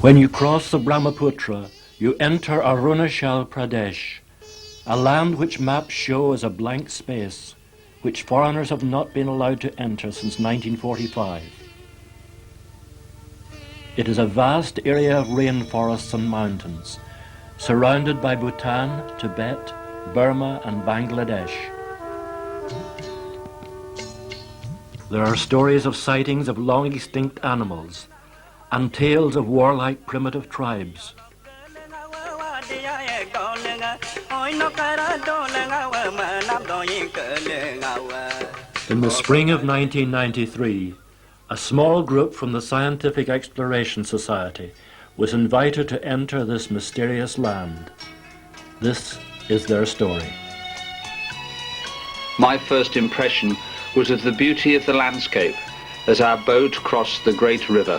When you cross the Brahmaputra, you enter Arunachal Pradesh, a land which maps show as a blank space, which foreigners have not been allowed to enter since 1945. It is a vast area of rainforests and mountains, surrounded by Bhutan, Tibet, Burma and Bangladesh. There are stories of sightings of long extinct animals and tales of warlike primitive tribes. In the spring of 1993, a small group from the Scientific Exploration Society was invited to enter this mysterious land. This is their story. My first impression was of the beauty of the landscape as our boat crossed the great river.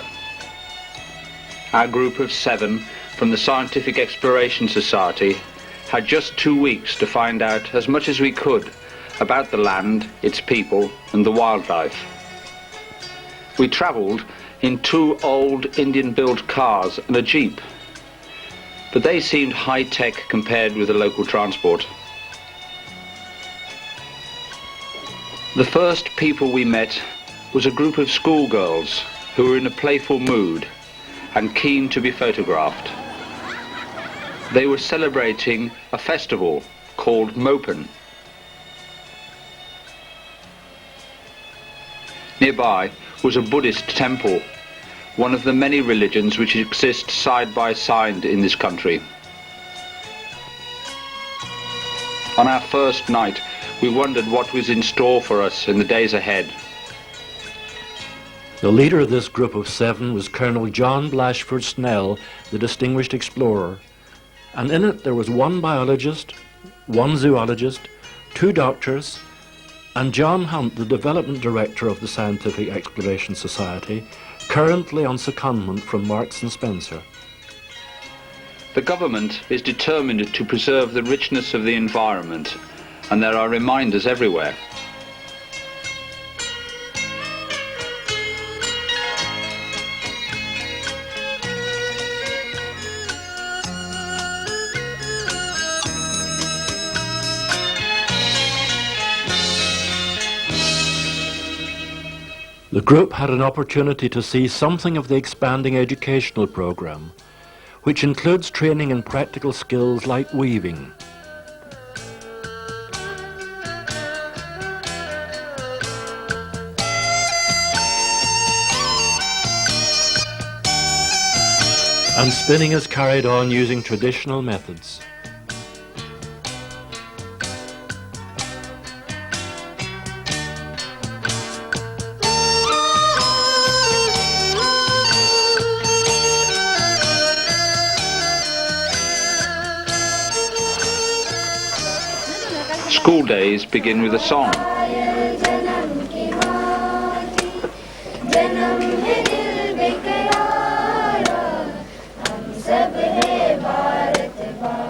Our group of 7 from the Scientific Exploration Society had just 2 weeks to find out as much as we could about the land, its people and the wildlife. We travelled in 2 old Indian-built cars and a jeep, but they seemed high-tech compared with the local transport. The first people we met was a group of schoolgirls who were in a playful mood and keen to be photographed. They were celebrating a festival called Mopen. Nearby was a Buddhist temple, one of the many religions which exist side by side in this country. On our first night, we wondered what was in store for us in the days ahead. The leader of this group of 7 was Colonel John Blashford-Snell, the distinguished explorer, and in it there was 1 biologist, 1 zoologist, 2 doctors, and John Hunt, the development director of the Scientific Exploration Society, currently on secondment from Marks and Spencer. The government is determined to preserve the richness of the environment, and there are reminders everywhere. The group had an opportunity to see something of the expanding educational program, which includes training in practical skills like weaving. And spinning is carried on using traditional methods. School days begin with a song.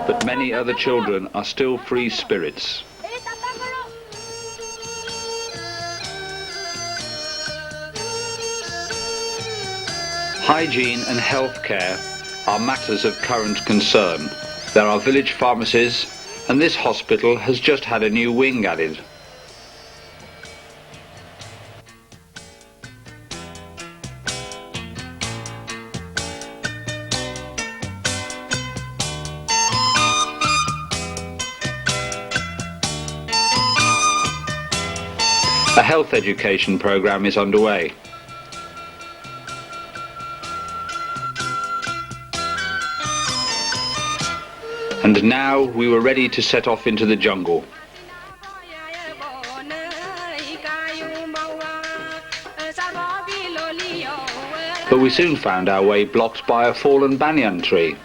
But many other children are still free spirits. Hygiene and health care are matters of current concern. There are village pharmacies, and this hospital has just had a new wing added. A health education program is underway. And now we were ready to set off into the jungle. But we soon found our way blocked by a fallen banyan tree.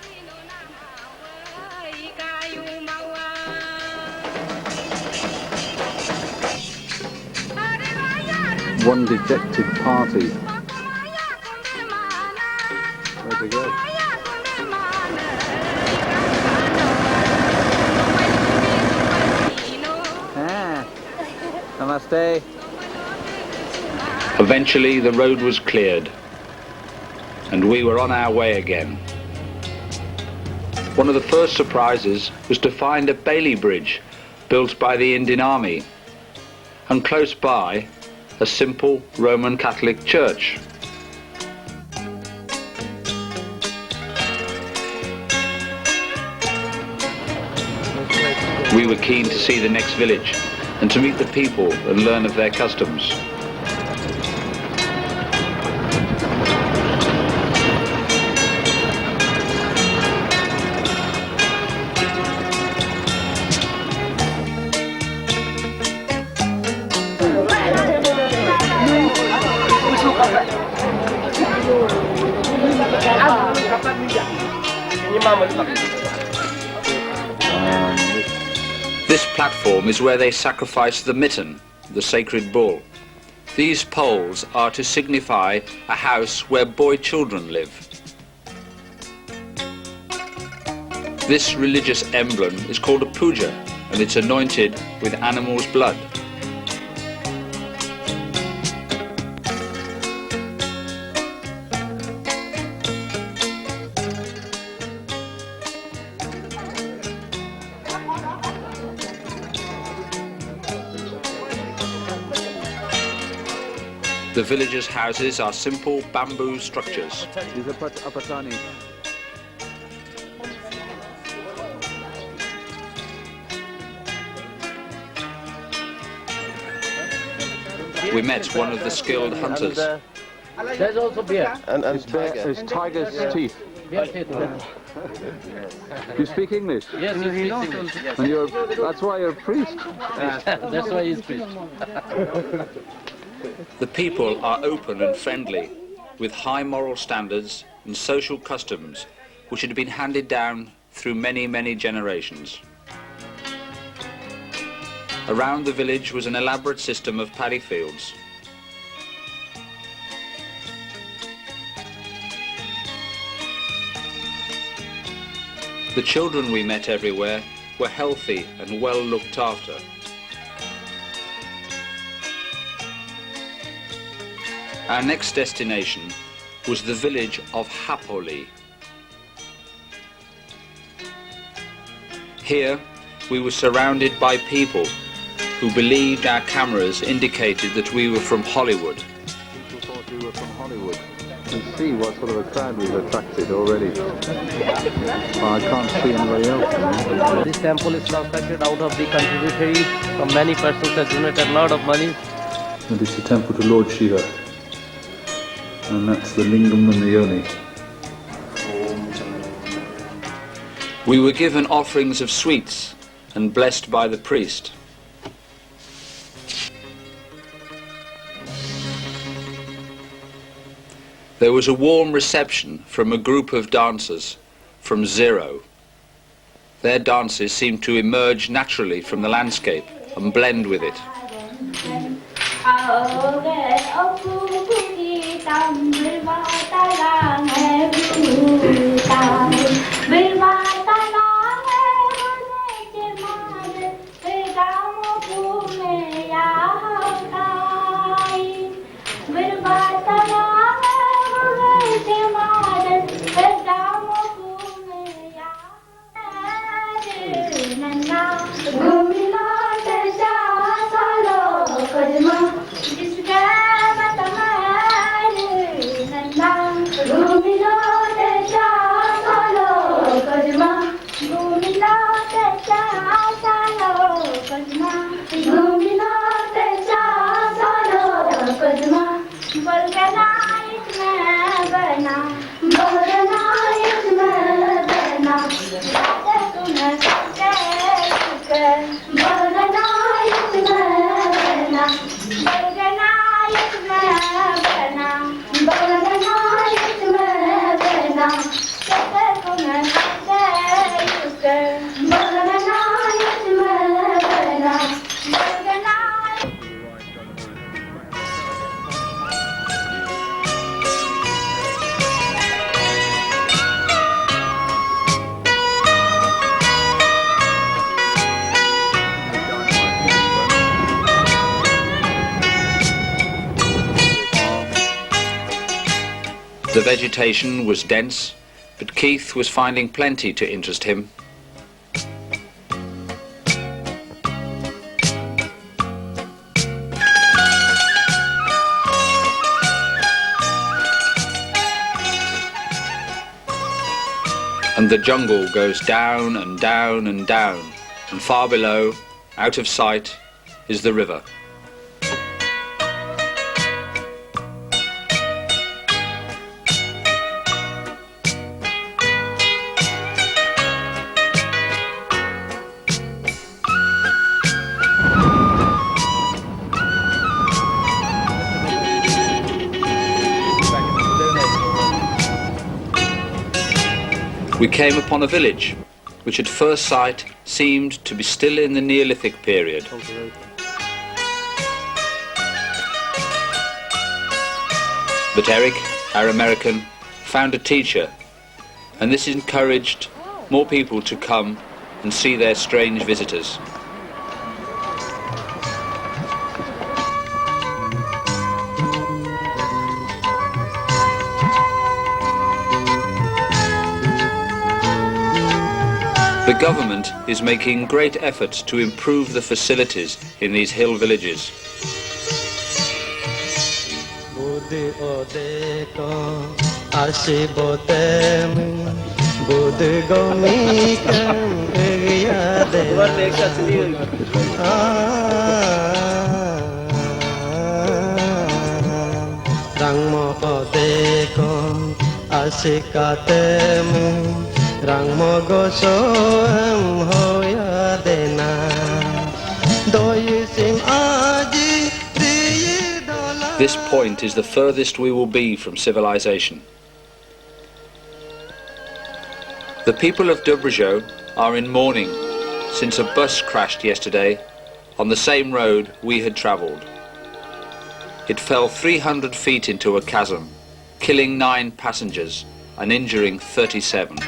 One dejected party. Where'd they go? Namaste. Eventually the road was cleared, and we were on our way again. One of the first surprises was to find a Bailey Bridge built by the Indian Army, and close by a simple Roman Catholic church. We were keen to see the next village and to meet the people and learn of their customs. This platform is where they sacrifice the mitten, the sacred bull. These poles are to signify a house where boy children live. This religious emblem is called a puja, and it's anointed with animal's blood. The villagers' houses are simple bamboo structures. We met one of the skilled hunters. There's also bear. And tiger. Tiger's teeth. Bear teeth. You speak English? Yes, he speaks English. And that's why you're a priest. That's why he's priest. The people are open and friendly, with high moral standards and social customs which had been handed down through many, many generations. Around the village was an elaborate system of paddy fields. The children we met everywhere were healthy and well looked after. Our next destination was the village of Hapoli. Here we were surrounded by people who believed our cameras indicated that we were from Hollywood. People thought we were from Hollywood. You see what sort of a crowd we've attracted already. I can't see anybody else. This temple is constructed out of the contributory from many persons that donated a lot of money. And it's a temple to Lord Shiva. And that's the lingam and the yoni. We were given offerings of sweets and blessed by the priest. There was a warm reception from a group of dancers from Zero. Their dances seemed to emerge naturally from the landscape and blend with it. The vegetation was dense, but Keith was finding plenty to interest him. And the jungle goes down and down and down, and far below, out of sight, is the river. We came upon a village, which at first sight seemed to be still in the Neolithic period. But Eric, our American, found a teacher, and this encouraged more people to come and see their strange visitors. The government is making great efforts to improve the facilities in these hill villages. This point is the furthest we will be from civilization. The people of Dobrzo are in mourning since a bus crashed yesterday on the same road we had travelled. It fell 300 feet into a chasm, killing 9 passengers and injuring 37.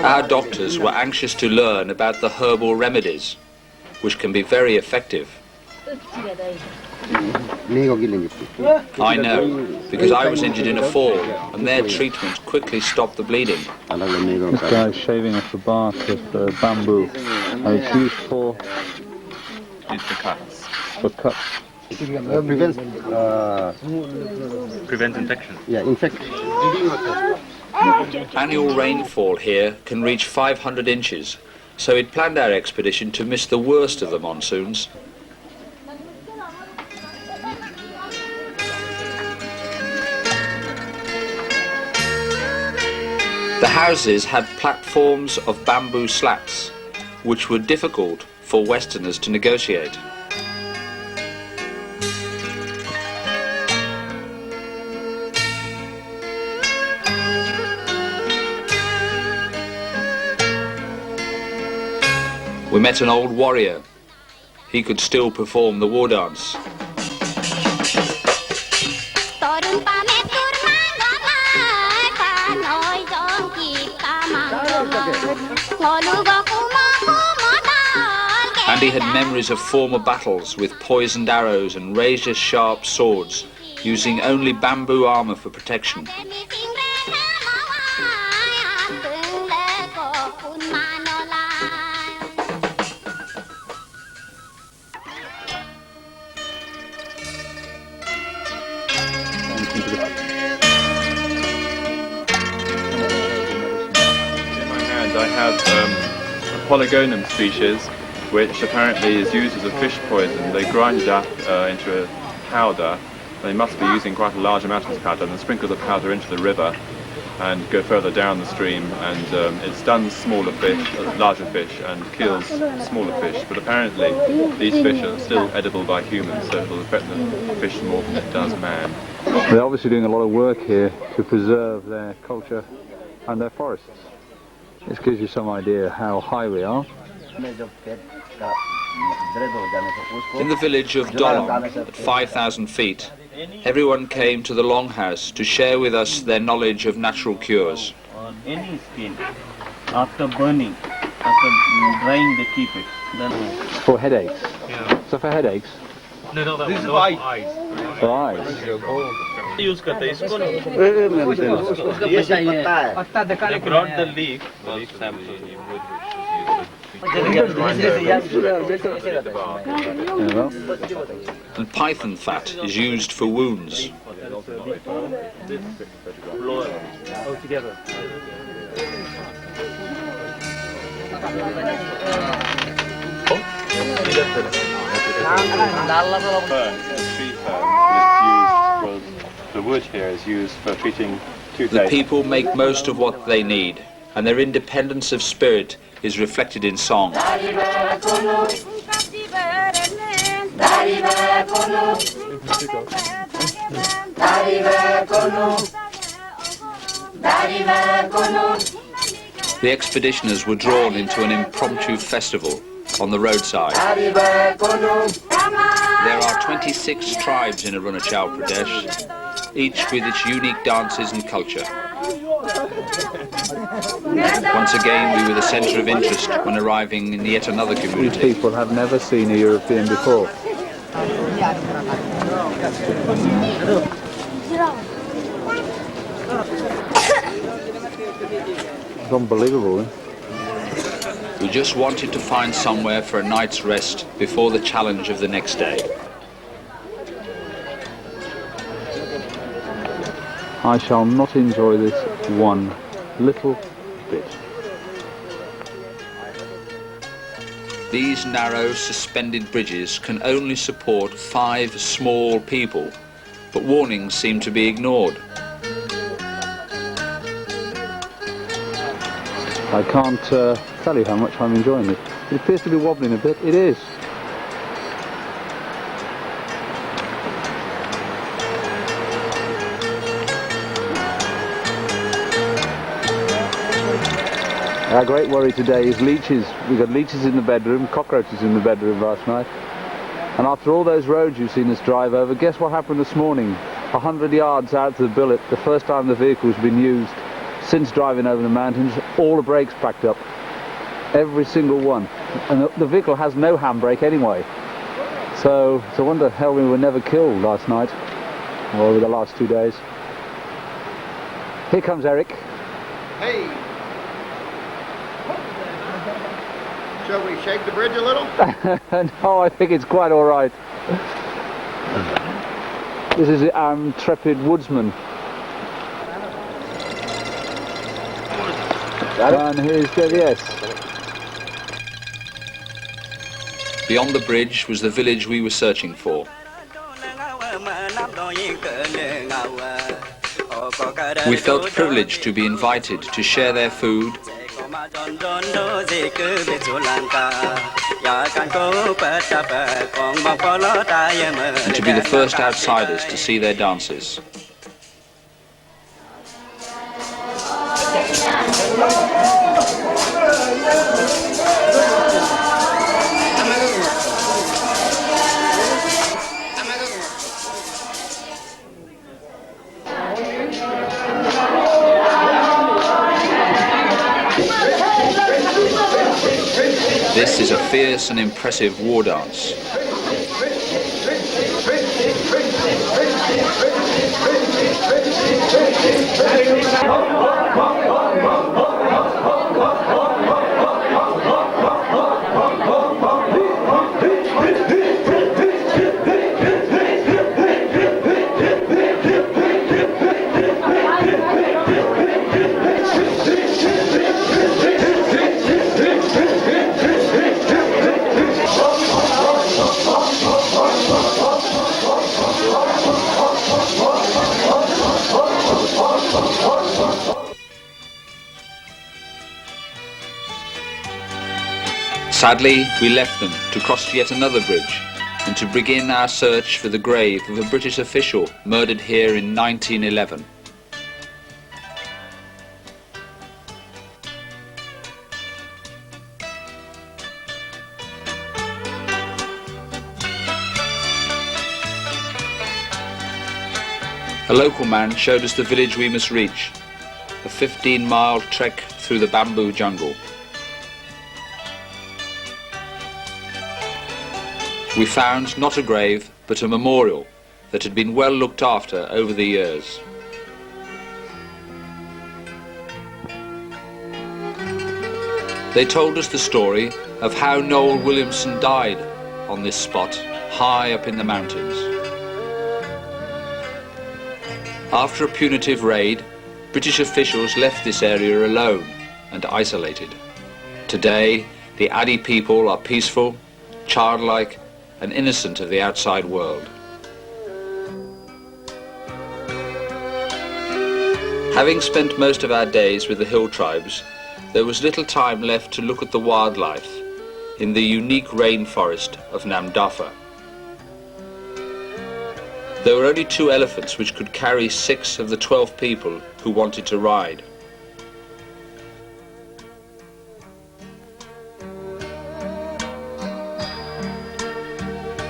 Our doctors were anxious to learn about the herbal remedies, which can be very effective. I know, because I was injured in a fall, and their treatment quickly stopped the bleeding. This guy's shaving off the bark of bamboo, and it's used for... It's for cuts. For cuts. Prevents infection. Yeah, infection. Annual rainfall here can reach 500 inches, so we'd planned our expedition to miss the worst of the monsoons. The houses had platforms of bamboo slats, which were difficult for Westerners to negotiate. We met an old warrior. He could still perform the war dance. And he had memories of former battles with poisoned arrows and razor-sharp swords, using only bamboo armor for protection. I have a polygonum species, which apparently is used as a fish poison. They grind it up into a powder. They must be using quite a large amount of this powder, and sprinkle the powder into the river and go further down the stream, and it stuns smaller fish, larger fish, and kills smaller fish. But apparently these fish are still edible by humans, so it will affect the fish more than it does man. They're obviously doing a lot of work here to preserve their culture and their forests. This gives you some idea how high we are. In the village of Dolong, at 5,000 feet, Everyone came to the longhouse to share with us their knowledge of natural cures. On any skin, after burning, after drying, they keep it. Then For headaches? Yeah. So for headaches? No, that This was is not why- eyes. For eyes? use करते हैं इसको ना. They brought the leaf sample. Yeah, well, And python fat is used for wounds. Altogether. The wood here is used for treating The toothache. people make most of what they need, and their independence of spirit is reflected in song. The expeditioners were drawn into an impromptu festival on the roadside. There are 26 tribes in Arunachal Pradesh, each with its unique dances and culture. Once again, we were the centre of interest when arriving in yet another these community. people have never seen a European before. It's unbelievable, eh? We just wanted to find somewhere for a night's rest before the challenge of the next day. I shall not enjoy this one little bit. These narrow, suspended bridges can only support 5 small people, but warnings seem to be ignored. I can't tell you how much I'm enjoying it. It appears to be wobbling a bit. It is. Our great worry today is leeches. We've got leeches in the bedroom, cockroaches in the bedroom last night. And after all those roads you've seen us drive over, guess what happened this morning? 100 yards out to the billet, the first time the vehicle's been used since driving over the mountains, all the brakes packed up. Every single one. And the vehicle has no handbrake anyway. So it's a wonder how we were never killed last night, or over the last 2 days. Here comes Eric. Hey! Shall we shake the bridge a little? No, I think it's quite all right. This is our intrepid woodsman. And here's yes. Beyond the bridge was the village we were searching for. We felt privileged to be invited to share their food and to be the first outsiders to see their dances. This is a fierce and impressive war dance. Sadly, we left them to cross yet another bridge and to begin our search for the grave of a British official murdered here in 1911. A local man showed us the village we must reach, a 15-mile trek through the bamboo jungle. We found not a grave, but a memorial that had been well looked after over the years. They told us the story of how Noel Williamson died on this spot, high up in the mountains. After a punitive raid, British officials left this area alone and isolated. Today, the Adi people are peaceful, childlike, and innocent of the outside world. Having spent most of our days with the hill tribes, there was little time left to look at the wildlife in the unique rainforest of Namdapha. There were only 2 elephants which could carry 6 of the 12 people who wanted to ride.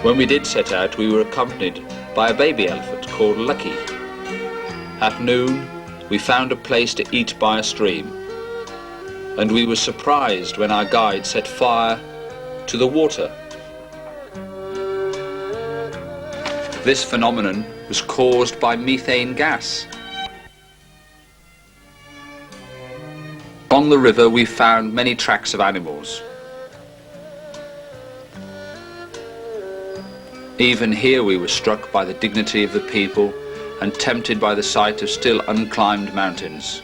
When we did set out, we were accompanied by a baby elephant called Lucky. At noon, we found a place to eat by a stream, and we were surprised when our guide set fire to the water. This phenomenon was caused by methane gas. On the river, we found many tracks of animals. Even here we were struck by the dignity of the people and tempted by the sight of still unclimbed mountains.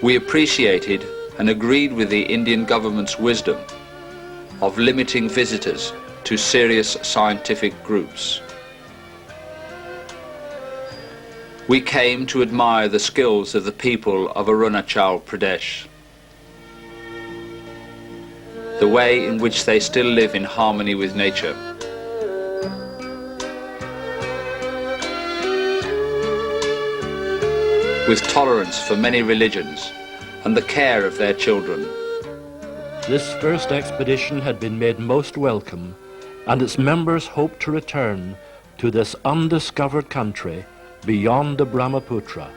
We appreciated and agreed with the Indian government's wisdom of limiting visitors to serious scientific groups. We came to admire the skills of the people of Arunachal Pradesh, the way in which they still live in harmony with nature. With tolerance for many religions and the care of their children. This first expedition had been made most welcome, and its members hoped to return to this undiscovered country beyond the Brahmaputra.